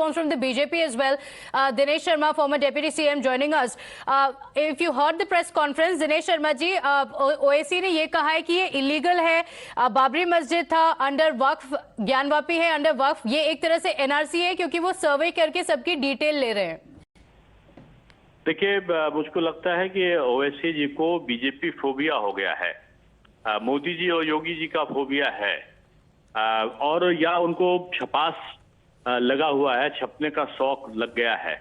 from the BJP as well. Dinesh Sharma, former Deputy CM, joining us. If you heard the press conference, Dinesh Sharma ji, OAC ने ये कहा है कि ये illegal है. बाबरी मस्जिद था अंडर वक्फ, ज्ञानवापी है अंडर वक्फ. ये एक तरह से एनआरसी है क्योंकि वो सर्वे करके सबकी डिटेल ले रहे हैं. देखिए, मुझको लगता है कि ओवैसी जी को बीजेपी फोबिया हो गया है. मोदी जी और योगी जी का फोबिया है, और या उनको छपास लगा हुआ है, छपने का शौक लग गया है.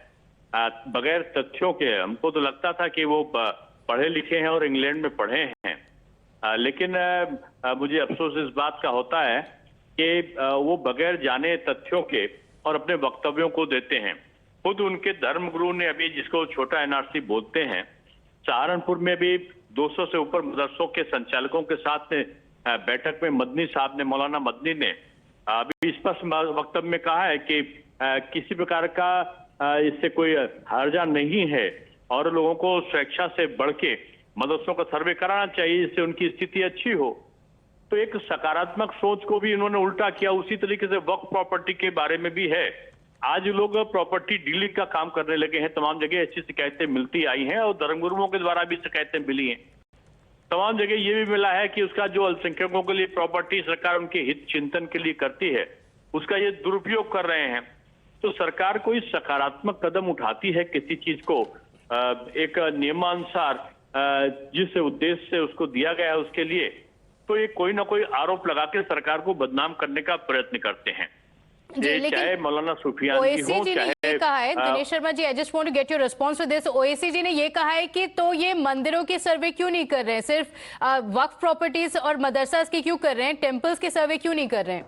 बगैर तथ्यों के हमको तो लगता था कि वो पढ़े लिखे हैं और इंग्लैंड में पढ़े हैं, लेकिन मुझे अफसोस इस बात का होता है कि वो बगैर जाने तथ्यों के और अपने वक्तव्यों को देते हैं. खुद उनके धर्मगुरु ने अभी, जिसको छोटा एनआरसी बोलते हैं, सहारनपुर में भी 200 से ऊपर मदरसों के संचालकों के साथ बैठक में मदनी साहब ने, मौलाना मदनी ने अभी स्पष्ट वक्तव्य में कहा है कि किसी प्रकार का इससे कोई हर्जा नहीं है और लोगों को स्वेच्छा से बढ़ के मदरसों का सर्वे कराना चाहिए जिससे उनकी स्थिति अच्छी हो. तो एक सकारात्मक सोच को भी इन्होंने उल्टा किया. उसी तरीके से वक्फ प्रॉपर्टी के बारे में भी है. आज लोग प्रॉपर्टी डीलिंग का काम करने लगे हैं. तमाम जगह ऐसी शिकायतें मिलती आई हैं और धर्मगुरुओं के द्वारा भी शिकायतें मिली हैं. तमाम जगह ये भी मिला है कि उसका जो अल्पसंख्यकों के लिए प्रॉपर्टी सरकार उनके हित चिंतन के लिए करती है, उसका ये दुरुपयोग कर रहे हैं. तो सरकार कोई सकारात्मक कदम उठाती है किसी चीज को एक नियमानुसार जिस उद्देश्य से उसको दिया गया है उसके लिए, तो ये कोई ना कोई आरोप लगा के सरकार को बदनाम करने का प्रयत्न करते हैं. चाहे मौलाना सुफियान जी हो, चाहे कहा है Dinesh Sharma ji, I just want to get your response to this. ओएसी जी ने ये कहा है कि तो ये मंदिरों के सर्वे क्यों नहीं कर रहे हैं, सिर्फ वक्फ प्रॉपर्टीज और मदरसास की क्यों कर रहे हैं, टेम्पल्स के सर्वे क्यों नहीं कर रहे हैं?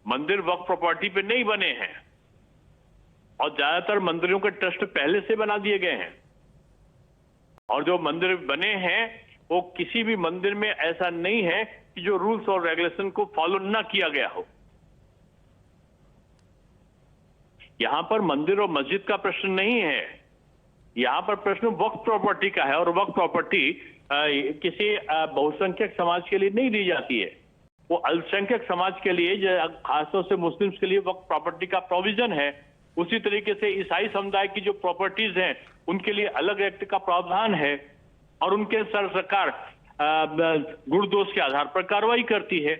मंदिर वक्फ प्रॉपर्टी पे नहीं बने हैं और ज्यादातर मंदिरों के ट्रस्ट पहले से बना दिए गए हैं. और जो मंदिर बने हैं वो किसी भी मंदिर में ऐसा नहीं है कि जो रूल्स और रेगुलेशन को फॉलो ना किया गया हो. यहां पर मंदिर और मस्जिद का प्रश्न नहीं है, यहां पर प्रश्न वक्फ प्रॉपर्टी का है. और वक्फ प्रॉपर्टी किसी बहुसंख्यक समाज के लिए नहीं दी जाती है, वो अल्पसंख्यक समाज के लिए, खासतौर से मुस्लिम्स के लिए वक्फ प्रॉपर्टी का प्रोविजन है. उसी तरीके से ईसाई समुदाय की जो प्रॉपर्टीज हैं उनके लिए अलग एक्ट का प्रावधान है और उनके सरकार गुण दोष के आधार पर कार्रवाई करती है.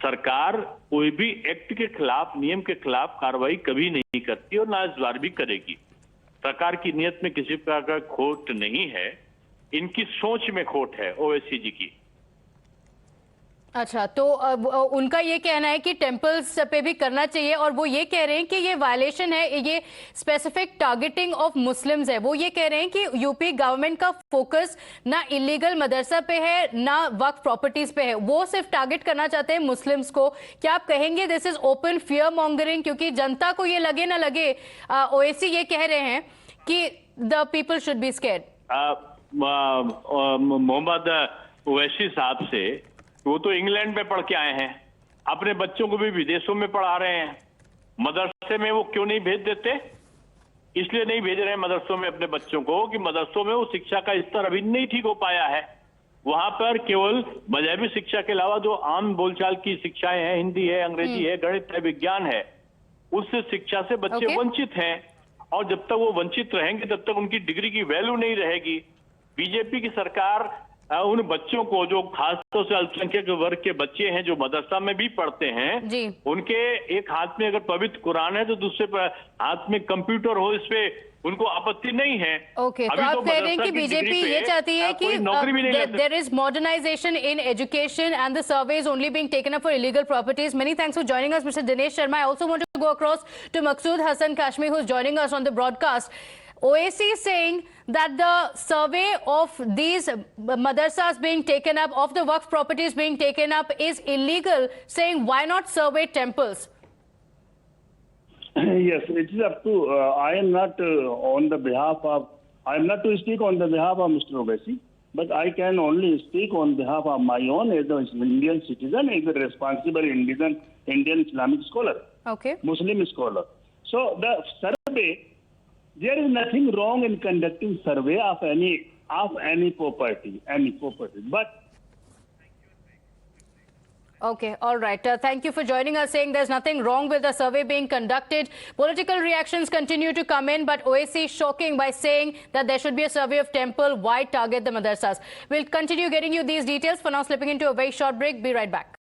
सरकार कोई भी एक्ट के खिलाफ, नियम के खिलाफ कार्रवाई कभी नहीं करती और ना इस बार भी करेगी. सरकार की नीयत में किसी प्रकार का खोट नहीं है, इनकी सोच में खोट है ओवैसी जी की. अच्छा, तो उनका ये कहना है कि टेम्पल्स पे भी करना चाहिए और वो ये कह रहे हैं कि ये वायलेशन है, ये स्पेसिफिक टारगेटिंग ऑफ मुस्लिम्स है. वो ये कह रहे हैं कि यूपी गवर्नमेंट का फोकस ना इलीगल मदरसा पे है ना वक्फ प्रॉपर्टीज पे है, वो सिर्फ टारगेट करना चाहते हैं मुस्लिम्स को. क्या आप कहेंगे this is open fear mongering? क्योंकि जनता को ये लगे ना लगे, ओएसी ये कह रहे हैं कि the people should be scared. Mohammad Owaisi साहब से, वो तो इंग्लैंड में पढ़ के आए हैं, अपने बच्चों को भी विदेशों में पढ़ा रहे हैं. मदरसे में वो क्यों नहीं भेज देते? इसलिए नहीं भेज रहे हैं मदरसों में अपने बच्चों को कि मदरसों में वो शिक्षा का स्तर अभी नहीं ठीक हो पाया है. वहां पर केवल मजहबी शिक्षा के अलावा जो आम बोलचाल की शिक्षाएं हैं, हिंदी है, अंग्रेजी है, गणित है, विज्ञान है, उस शिक्षा से बच्चे वंचित हैं. और जब तक वो वंचित रहेंगे तब तक उनकी डिग्री की वैल्यू नहीं रहेगी. बीजेपी की सरकार उन बच्चों को, जो खासतौर से अल्पसंख्यक वर्ग के बच्चे हैं जो मदरसा में भी पढ़ते हैं, उनके एक हाथ में अगर पवित्र कुरान है तो दूसरे हाथ में कंप्यूटर हो, इस पे उनको आपत्ति नहीं है. ओके, तो आप कह रहे हैं कि बीजेपी ये चाहती है कि there is modernisation in education and the survey is only being taken up for illegal properties. Many thanks for joining us mister Dinesh Sharma. I also want to go across to Maqsood Hasan Kashmir, who is joining us on the broadcast. OAC is saying that the survey of these madrasas being taken up, of the waqf properties being taken up, is illegal, saying why not survey temples? Yes, it is up to, I am not on the behalf of, I am not to speak on the behalf of Mr. Owaisi, but I can only speak on behalf of my own as an Indian citizen, as a responsible Indian Islamic scholar, Muslim scholar. So the survey, there is nothing wrong in conducting survey of any property, but Okay, all right. Thank you for joining us, saying there's nothing wrong with the survey being conducted. Political reactions continue to come in, but OAC shocking by saying that there should be a survey of temple. Why target the madrasas? We'll continue getting you these details. For now, slipping into a very short break. Be right back.